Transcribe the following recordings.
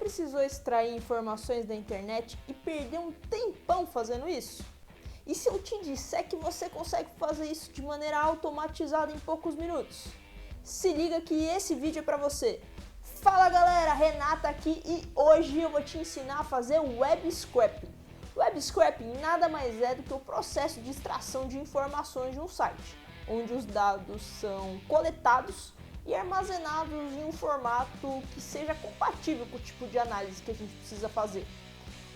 precisou extrair informações da internet e perder um tempão fazendo isso? E se eu te disser que você consegue fazer isso de maneira automatizada em poucos minutos? Se liga que esse vídeo é para você. Fala galera, Renata aqui e hoje eu vou te ensinar a fazer web scraping. Web scraping nada mais é do que o processo de extração de informações de um site, onde os dados são coletados e armazenados em um formato que seja compatível com o tipo de análise que a gente precisa fazer.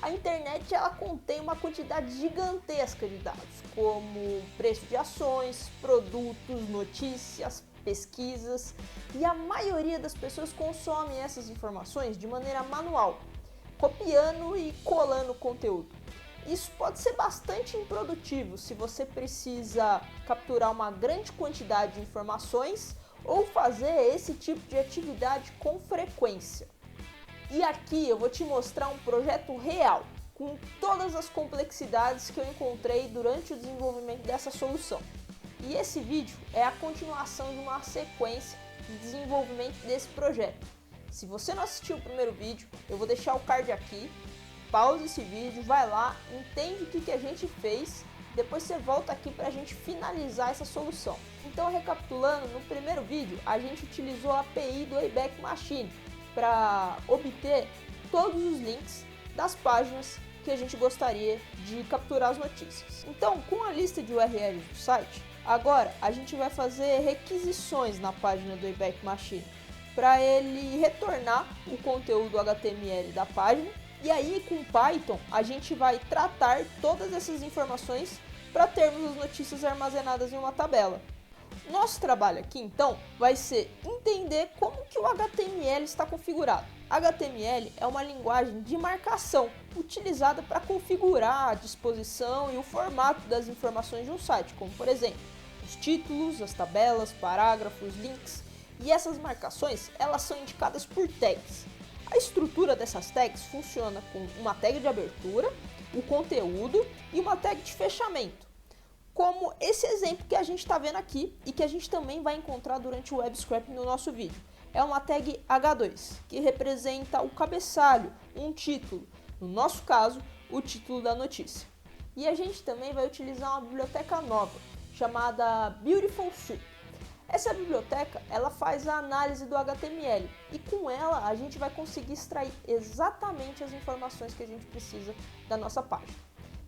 A internet ela contém uma quantidade gigantesca de dados, como preço de ações, produtos, notícias, pesquisas, e a maioria das pessoas consomem essas informações de maneira manual, copiando e colando conteúdo. Isso pode ser bastante improdutivo se você precisa capturar uma grande quantidade de informações ou fazer esse tipo de atividade com frequência. E aqui eu vou te mostrar um projeto real, com todas as complexidades que eu encontrei durante o desenvolvimento dessa solução. E esse vídeo é a continuação de uma sequência de desenvolvimento desse projeto. Se você não assistiu o primeiro vídeo, eu vou deixar o card aqui, pausa esse vídeo, vai lá, entende o que a gente fez, depois você volta aqui para a gente finalizar essa solução. Então, recapitulando, no primeiro vídeo a gente utilizou a API do Wayback Machine para obter todos os links das páginas que a gente gostaria de capturar as notícias. Então, com a lista de URLs do site, agora a gente vai fazer requisições na página do Wayback Machine para ele retornar o conteúdo HTML da página. E aí, com Python, a gente vai tratar todas essas informações para termos as notícias armazenadas em uma tabela. Nosso trabalho aqui, então, vai ser entender como que o HTML está configurado. HTML é uma linguagem de marcação utilizada para configurar a disposição e o formato das informações de um site, como, por exemplo, os títulos, as tabelas, parágrafos, links. E essas marcações, elas são indicadas por tags. A estrutura dessas tags funciona com uma tag de abertura, o conteúdo e uma tag de fechamento, como esse exemplo que a gente está vendo aqui e que a gente também vai encontrar durante o web scraping no nosso vídeo. É uma tag H2, que representa o cabeçalho, um título, no nosso caso, o título da notícia. E a gente também vai utilizar uma biblioteca nova, chamada Beautiful Soup. Essa biblioteca, ela faz a análise do HTML e com ela a gente vai conseguir extrair exatamente as informações que a gente precisa da nossa página.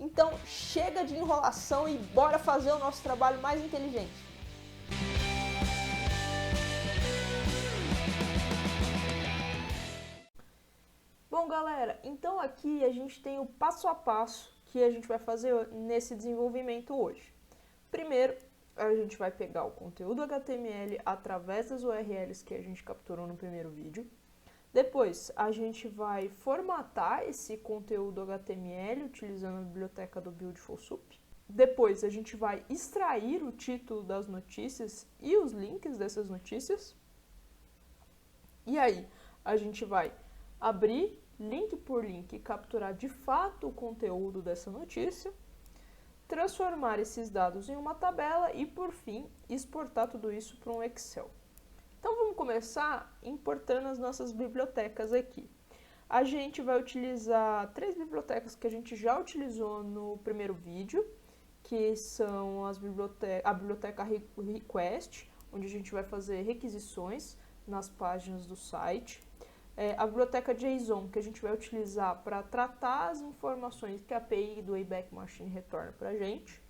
Então, chega de enrolação e bora fazer o nosso trabalho mais inteligente. Bom, galera, então aqui a gente tem o passo a passo que a gente vai fazer nesse desenvolvimento hoje. Primeiro, a gente vai pegar o conteúdo HTML através das URLs que a gente capturou no primeiro vídeo. Depois, a gente vai formatar esse conteúdo HTML utilizando a biblioteca do Beautiful Soup. Depois, a gente vai extrair o título das notícias e os links dessas notícias. E aí, a gente vai abrir link por link e capturar de fato o conteúdo dessa notícia, transformar esses dados em uma tabela e, por fim, exportar tudo isso para um Excel. Então, vamos começar importando as nossas bibliotecas aqui. A gente vai utilizar 3 bibliotecas que a gente já utilizou no primeiro vídeo, que são a biblioteca Request, onde a gente vai fazer requisições nas páginas do site. A biblioteca JSON, que a gente vai utilizar para tratar as informações que a API do Wayback Machine retorna para a gente.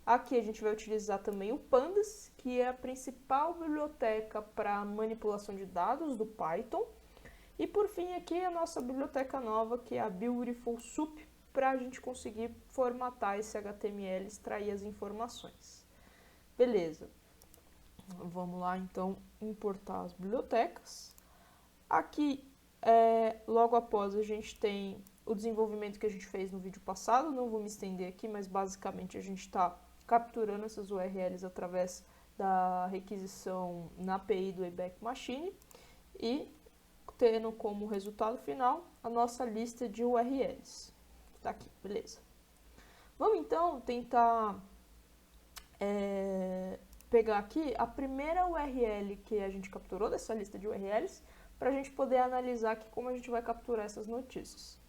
Aqui a gente vai utilizar também o Pandas, que é a principal biblioteca para manipulação de dados do Python. E por fim aqui a nossa biblioteca nova, que é a Beautiful Soup, para a gente conseguir formatar esse HTML e extrair as informações. Beleza. Vamos lá então importar as bibliotecas. Aqui, logo após, a gente tem o desenvolvimento que a gente fez no vídeo passado. Não vou me estender aqui, mas basicamente a gente está capturando essas URLs através da requisição na API do Wayback Machine e tendo como resultado final a nossa lista de URLs. Está aqui, beleza. Vamos então tentar pegar aqui a primeira URL que a gente capturou dessa lista de URLs para a gente poder analisar aqui como a gente vai capturar essas notícias.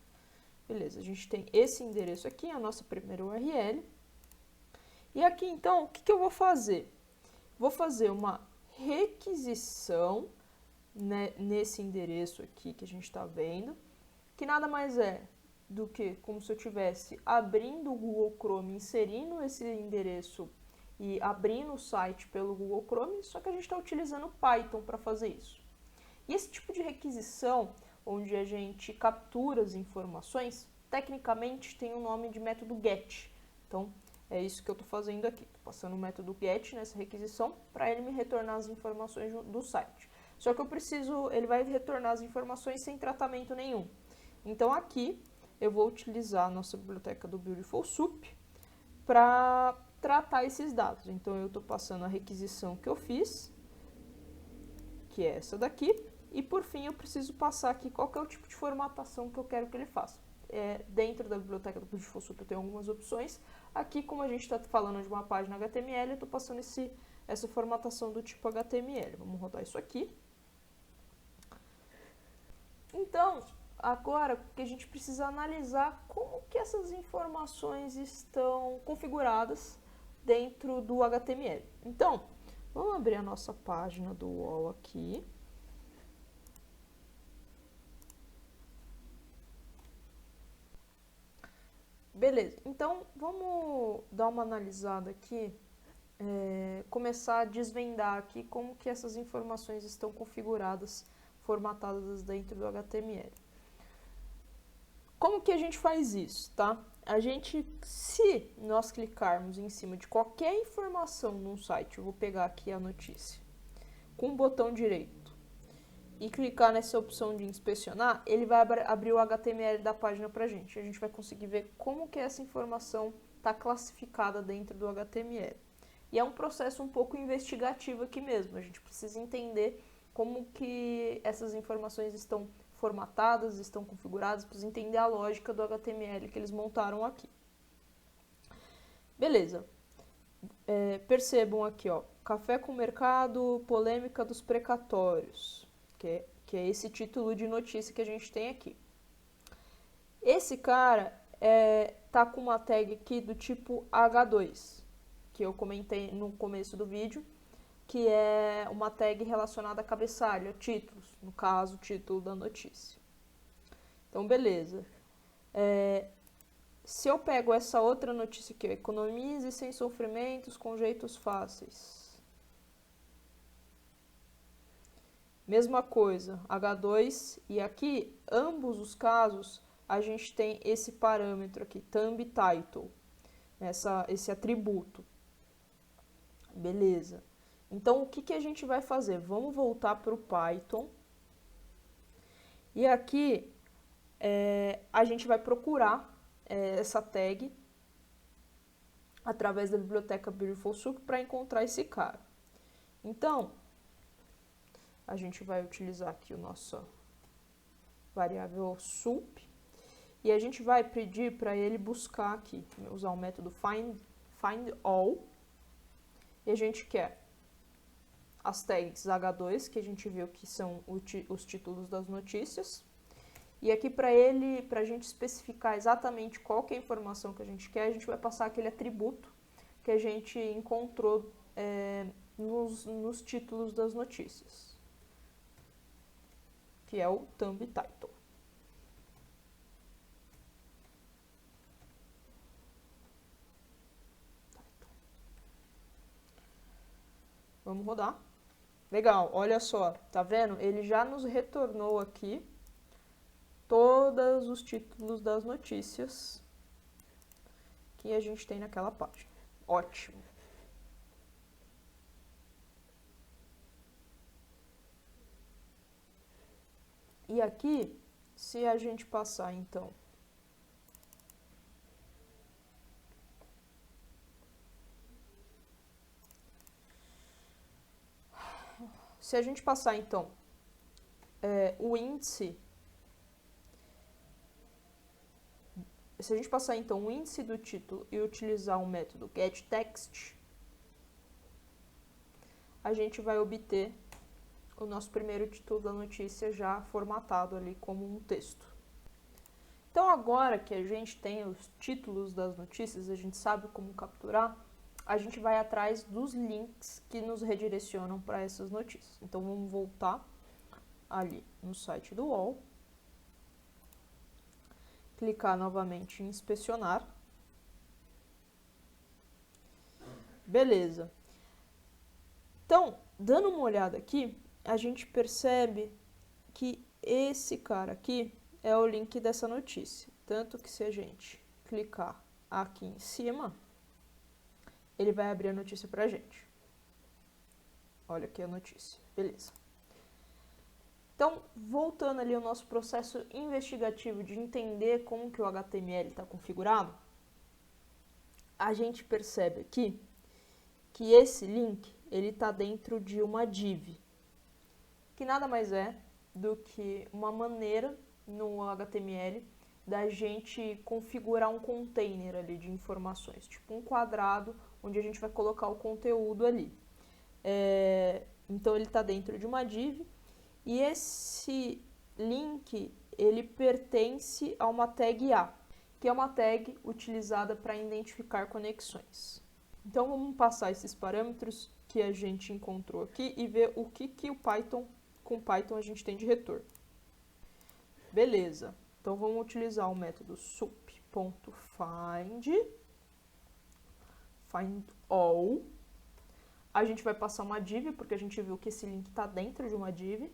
Beleza, a gente tem esse endereço aqui, a nossa primeira URL. E aqui, então, o que eu vou fazer? Vou fazer uma requisição, né, nesse endereço aqui que a gente está vendo, que nada mais é do que como se eu estivesse abrindo o Google Chrome, inserindo esse endereço e abrindo o site pelo Google Chrome, só que a gente está utilizando Python para fazer isso. E esse tipo de requisição, onde a gente captura as informações, tecnicamente tem o nome de método GET. Então, é isso que eu estou fazendo aqui. Estou passando o método GET nessa requisição para ele me retornar as informações do site. Só que ele vai retornar as informações sem tratamento nenhum. Então, aqui eu vou utilizar a nossa biblioteca do Beautiful Soup para tratar esses dados. Então, eu estou passando a requisição que eu fiz, que é essa daqui, e por fim eu preciso passar aqui qual que é o tipo de formatação que eu quero que ele faça. Dentro da biblioteca do Beautiful Soup eu tenho algumas opções. Aqui, como a gente está falando de uma página HTML, eu estou passando essa formatação do tipo HTML. Vamos rodar isso aqui. Então, agora que a gente precisa analisar como que essas informações estão configuradas dentro do HTML. Então, vamos abrir a nossa página do UOL aqui. Beleza, então vamos dar uma analisada aqui, começar a desvendar aqui como que essas informações estão configuradas, formatadas dentro do HTML. Como que a gente faz isso, tá? Se nós clicarmos em cima de qualquer informação num site, eu vou pegar aqui a notícia, com o botão direito, e clicar nessa opção de inspecionar, ele vai abrir o HTML da página pra gente. A gente vai conseguir ver como que essa informação está classificada dentro do HTML. E é um processo um pouco investigativo aqui mesmo. A gente precisa entender como que essas informações estão formatadas, estão configuradas, precisa entender a lógica do HTML que eles montaram aqui. Beleza. Percebam aqui, ó, Café com Mercado, polêmica dos precatórios. Que é esse título de notícia que a gente tem aqui. Esse cara tá com uma tag aqui do tipo H2, que eu comentei no começo do vídeo, que é uma tag relacionada a cabeçalho, a títulos, no caso, o título da notícia. Então, beleza. Se eu pego essa outra notícia aqui, economize sem sofrimentos com jeitos fáceis. Mesma coisa, H2, e aqui, ambos os casos, a gente tem esse parâmetro aqui, thumb title, esse atributo. Beleza. Então, o que a gente vai fazer? Vamos voltar para o Python. E aqui, a gente vai procurar essa tag através da biblioteca Beautiful Soup para encontrar esse cara. Então, a gente vai utilizar aqui a nossa variável soup e a gente vai pedir para ele buscar aqui, usar o método find all, e a gente quer as tags H2, que a gente viu que são os títulos das notícias, e aqui para a gente especificar exatamente qual que é a informação que a gente quer, a gente vai passar aquele atributo que a gente encontrou nos títulos das notícias, que é o thumb title. Vamos rodar. Legal, olha só, tá vendo? Ele já nos retornou aqui todos os títulos das notícias que a gente tem naquela página. Ótimo. E aqui, se a gente passar, então, o índice, se a gente passar então o índice do título e utilizar o método getText, a gente vai obter o nosso primeiro título da notícia já formatado ali como um texto. Então agora que a gente tem os títulos das notícias, a gente sabe como capturar, a gente vai atrás dos links que nos redirecionam para essas notícias. Então vamos voltar ali no site do UOL, clicar novamente em inspecionar. Beleza. Então, dando uma olhada aqui, a gente percebe que esse cara aqui é o link dessa notícia. Tanto que se a gente clicar aqui em cima, ele vai abrir a notícia pra gente. Olha aqui a notícia. Beleza. Então, voltando ali ao nosso processo investigativo de entender como que o HTML está configurado, a gente percebe aqui que esse link ele está dentro de uma div, que nada mais é do que uma maneira no HTML da gente configurar um container ali de informações, tipo um quadrado onde a gente vai colocar o conteúdo ali. Então ele está dentro de uma div e esse link ele pertence a uma tag A, que é uma tag utilizada para identificar conexões. Então vamos passar esses parâmetros que a gente encontrou aqui e ver o que com Python a gente tem de retorno. Beleza, então vamos utilizar o método find all. A gente vai passar uma div, porque a gente viu que esse link está dentro de uma div.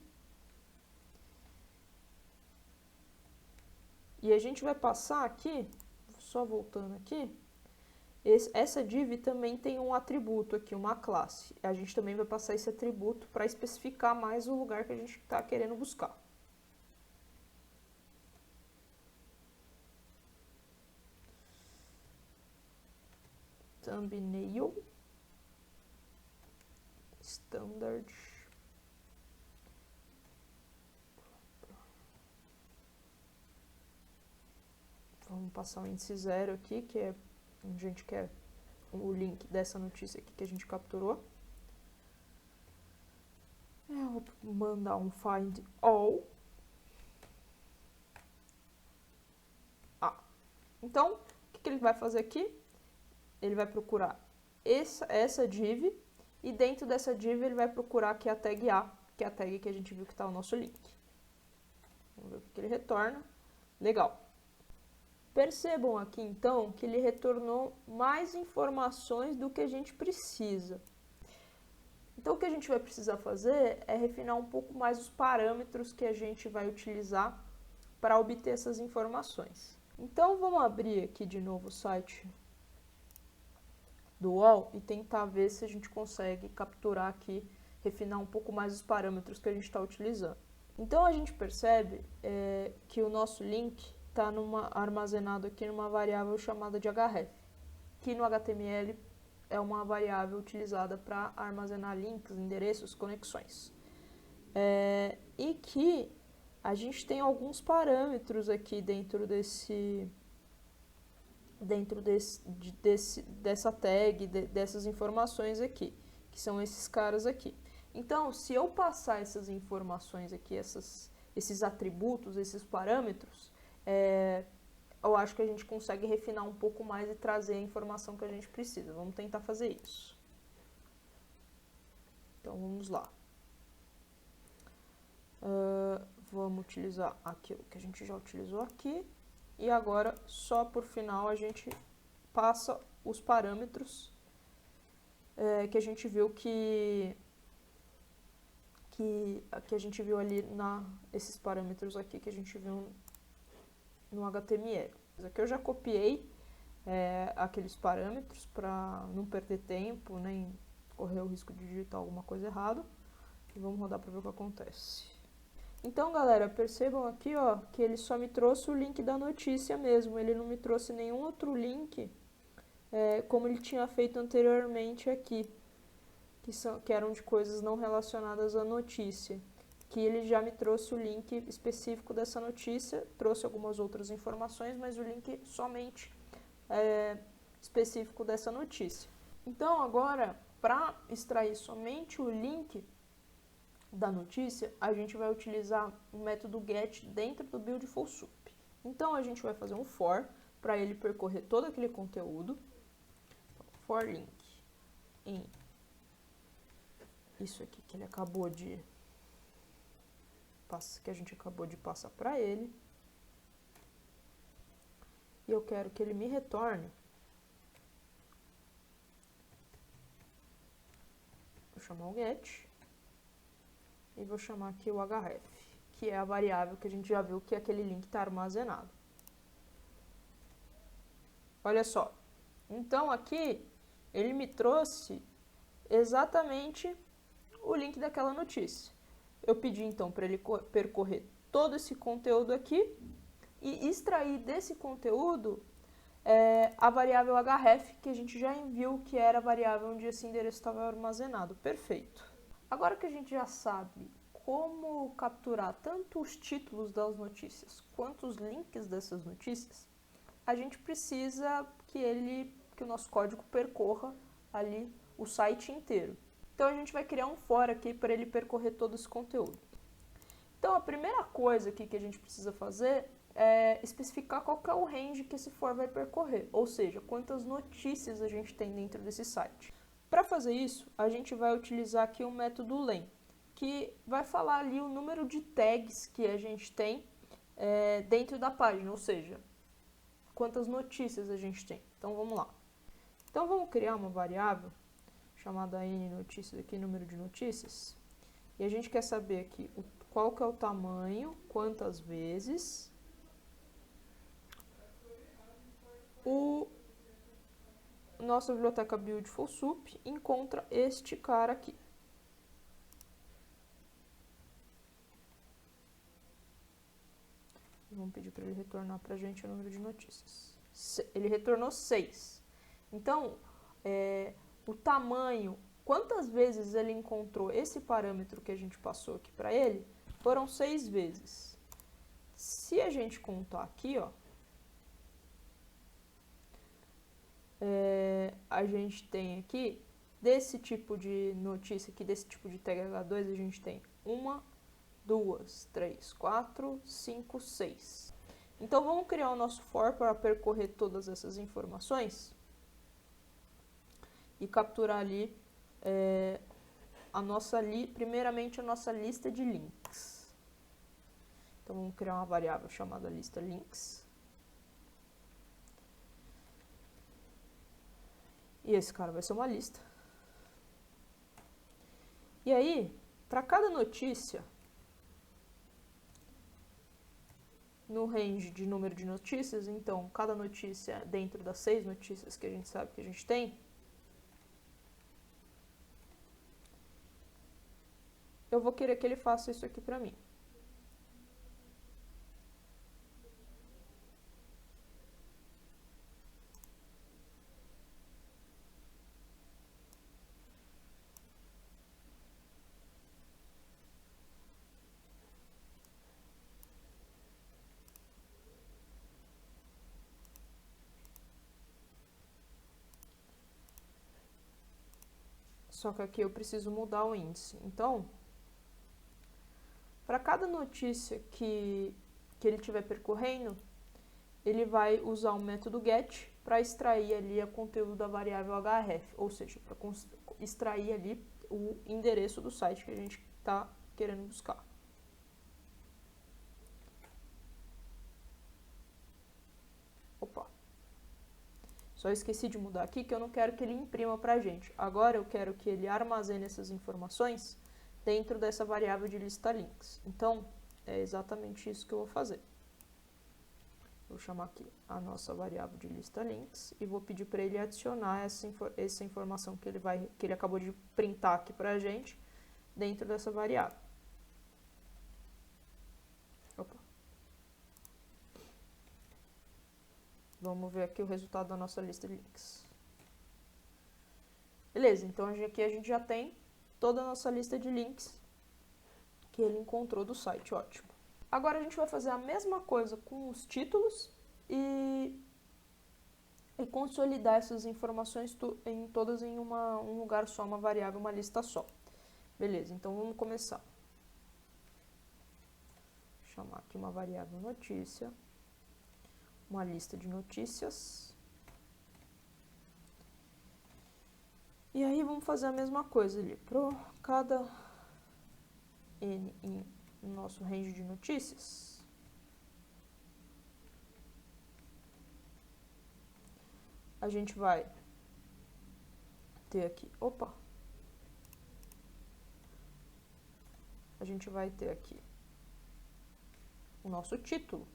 E a gente vai passar aqui, só voltando aqui, essa div também tem um atributo aqui, uma classe. A gente também vai passar esse atributo para especificar mais o lugar que a gente está querendo buscar. Thumbnail standard. Vamos passar o índice 0 aqui, que é onde a gente quer o link dessa notícia aqui que a gente capturou. Eu vou mandar um find all. Então, o que ele vai fazer aqui? Ele vai procurar essa div, e dentro dessa div ele vai procurar aqui a tag A, que é a tag que a gente viu que está o nosso link. Vamos ver o que ele retorna. Legal. Percebam aqui, então, que ele retornou mais informações do que a gente precisa. Então, o que a gente vai precisar fazer é refinar um pouco mais os parâmetros que a gente vai utilizar para obter essas informações. Então, vamos abrir aqui de novo o site do UOL e tentar ver se a gente consegue capturar aqui, refinar um pouco mais os parâmetros que a gente está utilizando. Então, a gente percebe que o nosso link está armazenado aqui numa variável chamada de href, que no HTML é uma variável utilizada para armazenar links, endereços, conexões. E que a gente tem alguns parâmetros aqui dentro dessa tag, dessas informações aqui, que são esses caras aqui. Então, se eu passar essas informações aqui, esses atributos, esses parâmetros, eu acho que a gente consegue refinar um pouco mais e trazer a informação que a gente precisa. Vamos tentar fazer isso. Então, vamos lá. Vamos utilizar aquilo que a gente já utilizou aqui. E agora, só por final, a gente passa os parâmetros que a gente viu que a gente viu ali esses parâmetros aqui que a gente viu no HTML. Aqui eu já copiei aqueles parâmetros para não perder tempo, nem correr o risco de digitar alguma coisa errada. E vamos rodar para ver o que acontece. Então, galera, percebam aqui, ó, que ele só me trouxe o link da notícia mesmo. Ele não me trouxe nenhum outro link, como ele tinha feito anteriormente aqui, que eram de coisas não relacionadas à notícia. Que ele já me trouxe o link específico dessa notícia, trouxe algumas outras informações, mas o link somente específico dessa notícia. Então, agora, para extrair somente o link, da notícia, a gente vai utilizar o método get dentro do Beautiful-Soup. Então, a gente vai fazer um for para ele percorrer todo aquele conteúdo. For link em isso aqui que ele acabou de que a gente acabou de passar para ele. E eu quero que ele me retorne. Vou chamar o get e vou chamar aqui o href, que é a variável que a gente já viu que aquele link está armazenado. Olha só. Então aqui ele me trouxe exatamente o link daquela notícia. Eu pedi então para ele percorrer todo esse conteúdo aqui e extrair desse conteúdo a variável href, que a gente já viu que era a variável onde esse endereço estava armazenado. Perfeito. Agora que a gente já sabe como capturar tanto os títulos das notícias quanto os links dessas notícias, a gente precisa que o nosso código percorra ali o site inteiro. Então a gente vai criar um for aqui para ele percorrer todo esse conteúdo. Então a primeira coisa aqui que a gente precisa fazer é especificar qual que é o range que esse for vai percorrer, ou seja, quantas notícias a gente tem dentro desse site. Para fazer isso, a gente vai utilizar aqui o método len, que vai falar ali o número de tags que a gente tem dentro da página, ou seja, quantas notícias a gente tem. Então vamos lá. Então vamos criar uma variável chamada nNotícias aqui, número de notícias, e a gente quer saber aqui qual que é o tamanho, quantas vezes nossa biblioteca Beautiful-Soup encontra este cara aqui. Vamos pedir para ele retornar para a gente o número de notícias. Ele retornou 6. Então, o tamanho, quantas vezes ele encontrou esse parâmetro que a gente passou aqui para ele, foram 6 vezes. Se a gente contar aqui, ó, a gente tem aqui, desse tipo de notícia aqui, desse tipo de tag H2, a gente tem 1, 2, 3, 4, 5, 6. Então, vamos criar o nosso for para percorrer todas essas informações e capturar ali, primeiramente, a nossa lista de links. Então, vamos criar uma variável chamada lista links. E esse cara vai ser uma lista. E aí, para cada notícia, no range de número de notícias, então, cada notícia dentro das 6 notícias que a gente sabe que a gente tem, eu vou querer que ele faça isso aqui para mim. Só que aqui eu preciso mudar o índice. Então, para cada notícia que ele estiver percorrendo, ele vai usar o método get para extrair ali o conteúdo da variável href, ou seja, para extrair ali o endereço do site que a gente está querendo buscar. Opa! Só esqueci de mudar aqui que eu não quero que ele imprima para a gente. Agora eu quero que ele armazene essas informações dentro dessa variável de lista links. Então, é exatamente isso que eu vou fazer. Vou chamar aqui a nossa variável de lista links e vou pedir para ele adicionar essa informação que ele acabou de printar aqui para a gente dentro dessa variável. Opa. Vamos ver aqui o resultado da nossa lista de links. Beleza, então aqui a gente já tem toda a nossa lista de links que ele encontrou do site, ótimo. Agora a gente vai fazer a mesma coisa com os títulos e consolidar essas informações todas em um lugar só, uma variável, uma lista só. Beleza, então vamos começar. chamar aqui uma variável notícia, uma lista de notícias. E aí vamos fazer a mesma coisa ali, para cada n no nosso range de notícias. A gente vai ter aqui, a gente vai ter aqui o nosso título.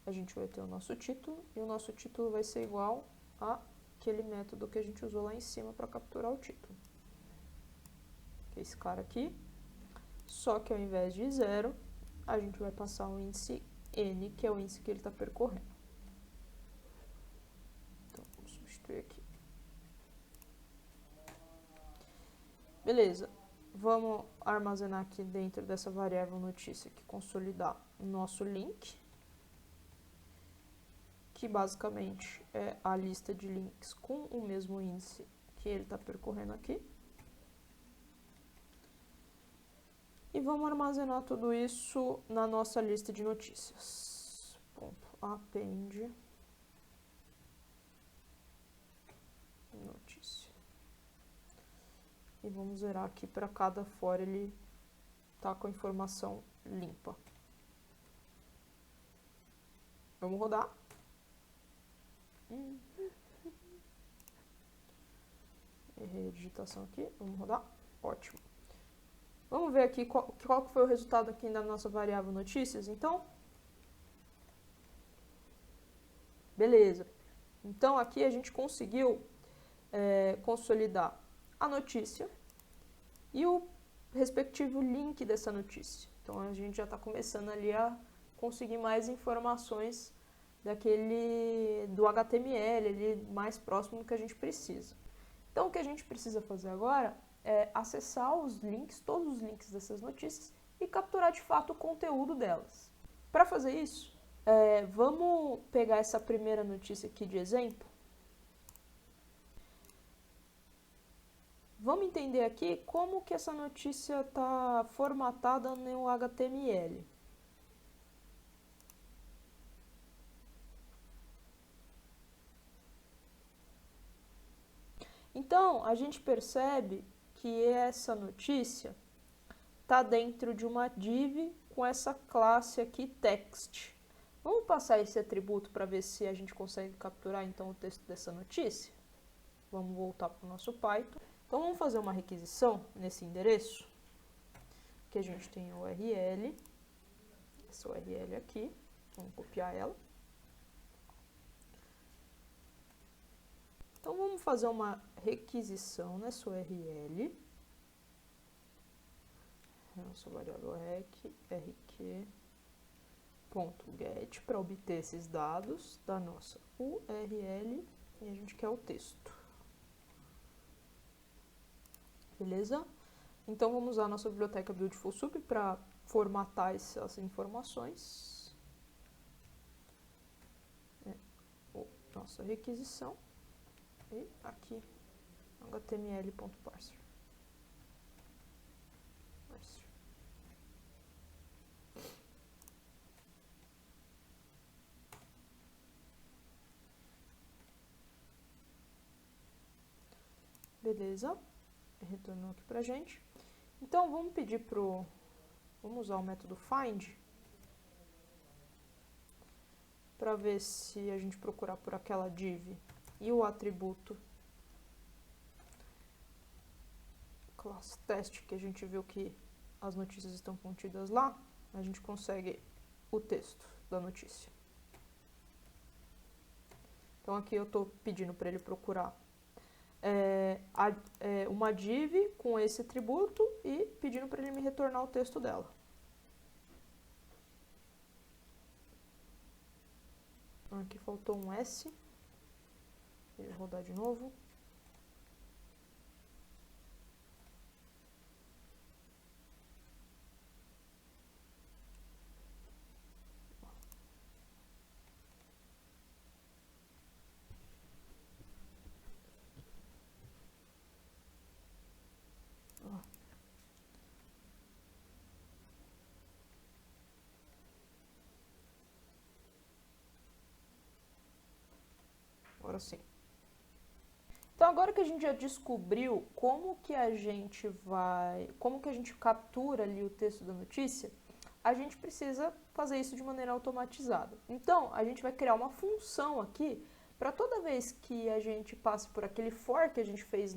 A gente vai ter o nosso título, e o nosso título vai ser igual àquele método que a gente usou lá em cima para capturar o título. Que é esse cara aqui, só que ao invés de 0, a gente vai passar o índice n, que é o índice que ele está percorrendo. Então, vamos substituir aqui. Beleza, vamos armazenar aqui dentro dessa variável notícia aqui, consolidar o nosso link, que basicamente é a lista de links com o mesmo índice que ele está percorrendo aqui. E vamos armazenar tudo isso na nossa lista de notícias. Ponto append notícia. E vamos zerar aqui para cada for ele tá com a informação limpa. Vamos rodar. Errei a digitação aqui, vamos rodar. Ótimo. Vamos ver aqui qual que foi o resultado aqui da nossa variável notícias, então. Beleza. Então, aqui a gente conseguiu consolidar a notícia e o respectivo link dessa notícia. Então, a gente já está começando ali a conseguir mais informações do HTML, ali mais próximo do que a gente precisa. Então, o que a gente precisa fazer agora é acessar os links, todos os links dessas notícias e capturar de fato o conteúdo delas. Para fazer isso, vamos pegar essa primeira notícia aqui de exemplo. Vamos entender aqui como que essa notícia está formatada no HTML. Então, a gente percebe que essa notícia está dentro de uma div com essa classe aqui, text. Vamos passar esse atributo para ver se a gente consegue capturar então o texto dessa notícia? Vamos voltar para o nosso Python. Então, vamos fazer uma requisição nesse endereço, que a gente tem a URL, essa URL aqui, vamos copiar ela. Então, vamos fazer uma requisição nessa URL, nossa variável rq.get, para obter esses dados da nossa URL, e a gente quer o texto. Beleza? Então, vamos usar a nossa biblioteca Beautiful para formatar essas informações. Nossa requisição. E aqui, html.parser. Beleza, retornou aqui pra gente. Então, vamos pedir vamos usar o método find para ver se a gente procurar por aquela div e o atributo class test, que a gente viu que as notícias estão contidas lá, a gente consegue o texto da notícia. Então, aqui eu estou pedindo para ele procurar uma div com esse atributo e pedindo para ele me retornar o texto dela. Aqui faltou um S. Vou rodar de novo. Agora sim. Então agora que a gente já descobriu como que a gente captura ali o texto da notícia, a gente precisa fazer isso de maneira automatizada. Então a gente vai criar uma função aqui para toda vez que a gente passe por aquele for que a gente fez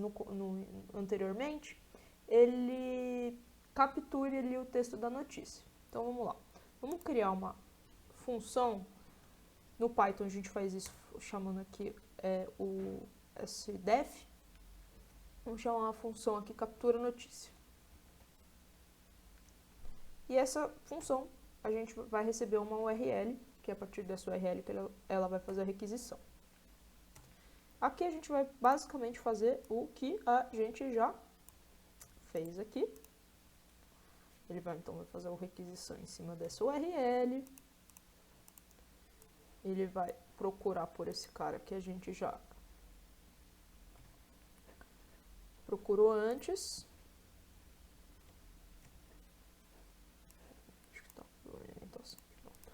anteriormente, ele capture ali o texto da notícia. Então vamos lá. Vamos criar uma função. No Python a gente faz isso chamando aqui o sdef. Vamos chamar uma função aqui captura notícia. E essa função a gente vai receber uma URL, que é a partir dessa URL que ela vai fazer a requisição. Aqui a gente vai basicamente fazer o que a gente já fez aqui. Ele vai então fazer a requisição em cima dessa URL. Ele vai procurar por esse cara que a gente já procurou antes. Acho que tá orientação. Pronto.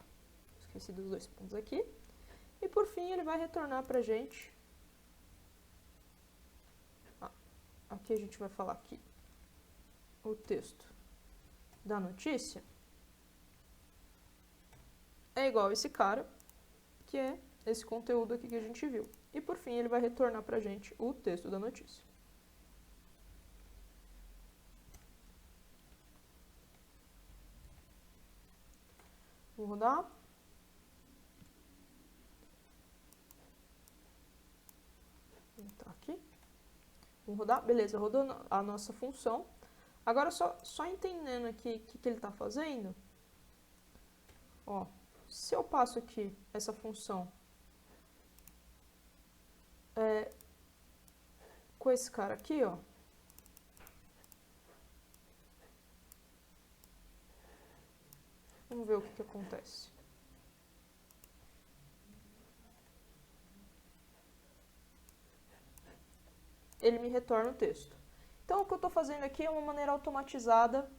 Esqueci dos 2 pontos aqui. E por fim ele vai retornar pra gente. Aqui a gente vai falar que o texto da notícia é igual a esse cara, que é esse conteúdo aqui que a gente viu. E por fim ele vai retornar pra gente o texto da notícia. Vou rodar. Tá aqui. Vamos rodar. Beleza, rodou a nossa função. Agora, só entendendo aqui o que ele está fazendo. Ó, se eu passo aqui essa função com esse cara aqui, ó. Vamos ver o que acontece. Ele me retorna o texto. Então, o que eu estou fazendo aqui é uma maneira automatizada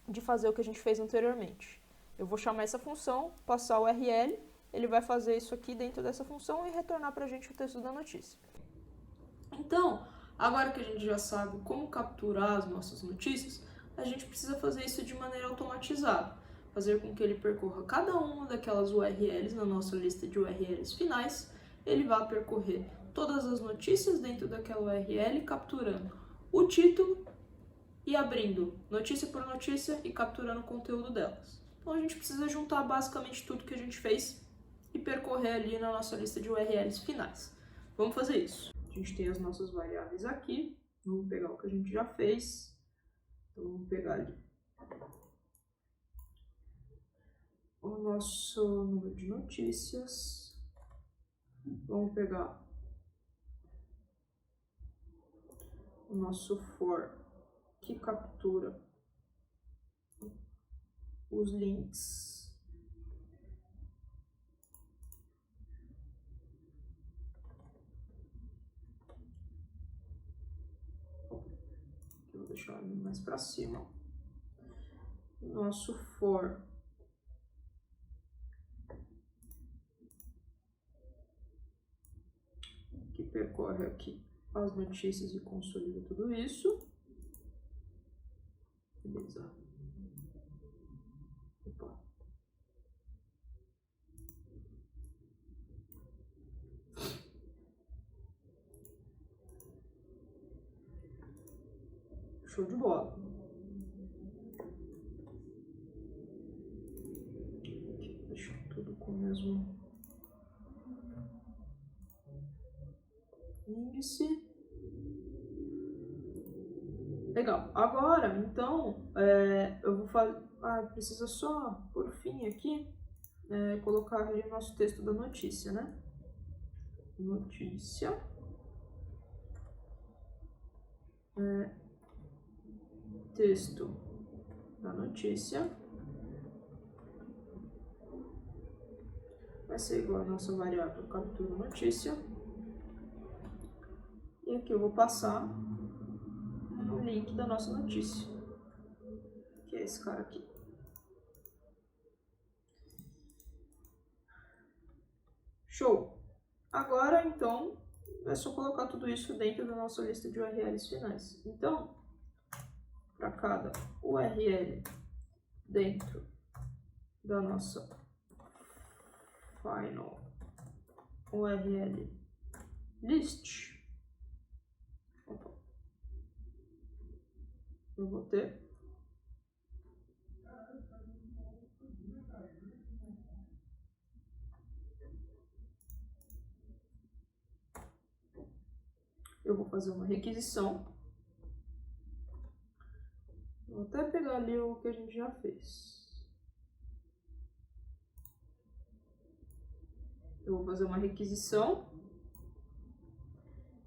de fazer o que a gente fez anteriormente. Eu vou chamar essa função, passar o URL, ele vai fazer isso aqui dentro dessa função e retornar para a gente o texto da notícia. Então, agora que a gente já sabe como capturar as nossas notícias, a gente precisa fazer isso de maneira automatizada. Fazer com que ele percorra cada uma daquelas URLs na nossa lista de URLs finais, ele vai percorrer todas as notícias dentro daquela URL, capturando o título e abrindo notícia por notícia e capturando o conteúdo delas. Então a gente precisa juntar basicamente tudo que a gente fez e percorrer ali na nossa lista de URLs finais. Vamos fazer isso. A gente tem as nossas variáveis aqui, vamos pegar o que a gente já fez. Então vamos pegar ali o nosso número de notícias, vamos pegar o nosso for que captura os links. Eu vou deixar ele mais para cima. O nosso for que percorre aqui as notícias e consolida tudo isso. Beleza. Opa. Show de bola. Aqui, deixa tudo com o mesmo índice. Legal. Agora, então, eu vou fazer. Precisa só, por fim, aqui, colocar ali o nosso texto da notícia, né? Notícia. Texto da notícia. Vai ser igual a nossa variável captura notícia. E aqui eu vou passar o link da nossa notícia, que é esse cara aqui. Show! Agora, então, é só colocar tudo isso dentro da nossa lista de URLs finais. Então, para cada URL dentro da nossa final URL list, eu vou ter fazer uma requisição. Vou até pegar ali o que a gente já fez. Eu vou fazer uma requisição.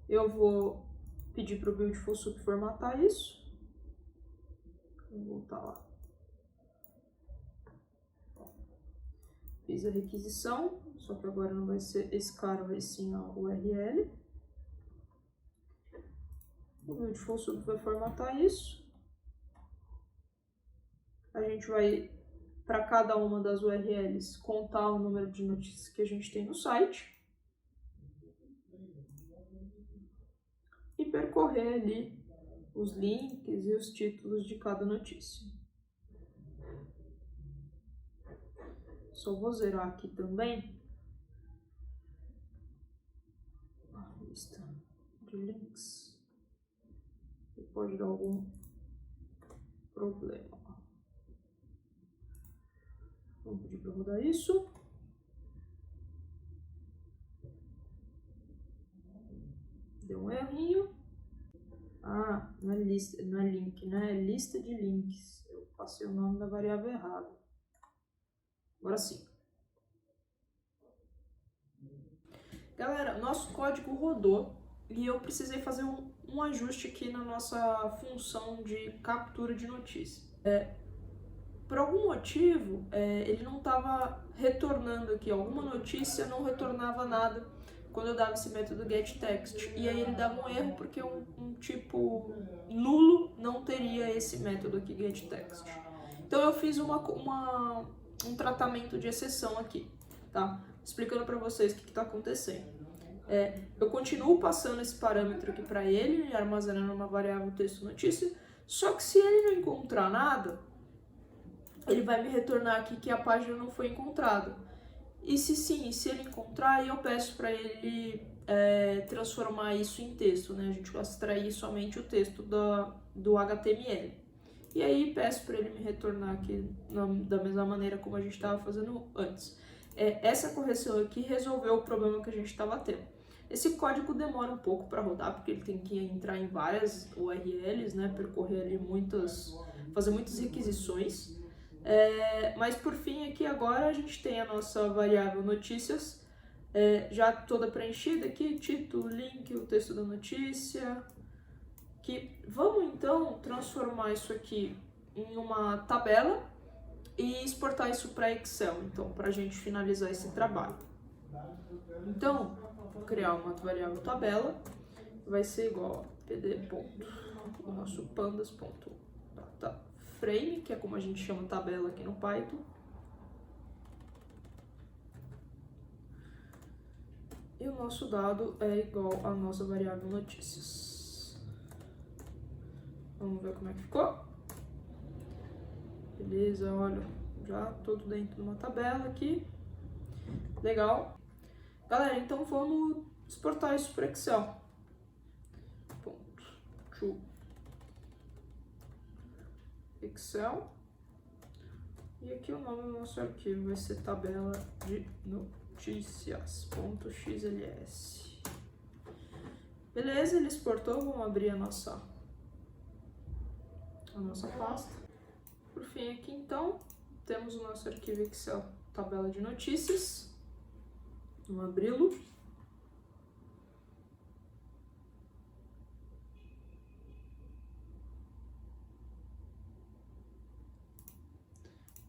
Eu vou pedir para o Beautiful Soup formatar isso. Vou voltar lá. Fiz a requisição, só que agora não vai ser esse cara, vai sim a URL. O Beautiful Soup vai formatar isso. A gente vai, para cada uma das URLs, contar o número de notícias que a gente tem no site. E percorrer ali os links e os títulos de cada notícia. Só vou zerar aqui também a lista de links. Pode dar algum problema. Vamos pedir para rodar isso. Deu um errinho. Ah, não é lista, não é link, né? É lista de links. Eu passei o nome da variável errado. Agora sim. Galera, nosso código rodou e eu precisei fazer um ajuste aqui na nossa função de captura de notícia. Por algum motivo, ele não estava retornando aqui. Alguma notícia não retornava nada quando eu dava esse método getText. E aí ele dava um erro porque um tipo nulo não teria esse método aqui, getText. Então eu fiz um tratamento de exceção aqui, tá? Explicando para vocês o que está acontecendo. Eu continuo passando esse parâmetro aqui para ele, armazenando uma variável texto notícia, só que se ele não encontrar nada, ele vai me retornar aqui que a página não foi encontrada. E se ele encontrar, eu peço para ele transformar isso em texto, né? A gente vai extrair somente o texto do HTML. E aí peço para ele me retornar aqui da mesma maneira como a gente estava fazendo antes. Essa correção aqui resolveu o problema que a gente estava tendo. Esse código demora um pouco para rodar, porque ele tem que entrar em várias URLs, né? Percorrer ali fazer muitas requisições. Mas por fim aqui agora a gente tem a nossa variável notícias já toda preenchida aqui, título, link, o texto da notícia. Vamos então transformar isso aqui em uma tabela e exportar isso para Excel, então, para a gente finalizar esse trabalho. Então, vou criar uma variável tabela, vai ser igual a pd. O nosso pandas.dataframe, que é como a gente chama tabela aqui no Python. E o nosso dado é igual à nossa variável notícias. Vamos ver como é que ficou. Beleza, olha, já tudo dentro de uma tabela aqui. Legal. Galera, então vamos exportar isso para Excel. To Excel. E aqui o nome do nosso arquivo vai ser tabela de notícias.xls. Beleza, ele exportou. Vamos abrir a nossa pasta. Por fim, aqui então, temos o nosso arquivo Excel, tabela de notícias. Vamos abri-lo.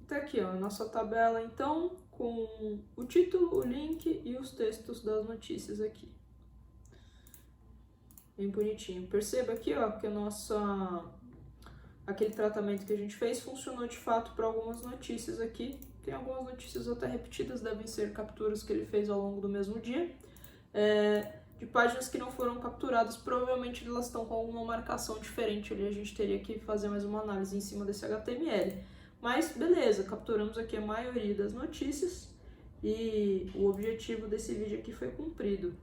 Tá aqui, ó, a nossa tabela então, com o título, o link e os textos das notícias aqui. Bem bonitinho. Perceba aqui, ó, que aquele tratamento que a gente fez funcionou de fato para algumas notícias aqui. Tem algumas notícias até repetidas, devem ser capturas que ele fez ao longo do mesmo dia. de páginas que não foram capturadas, provavelmente elas estão com alguma marcação diferente ali, a gente teria que fazer mais uma análise em cima desse HTML. Mas beleza, capturamos aqui a maioria das notícias e o objetivo desse vídeo aqui foi cumprido.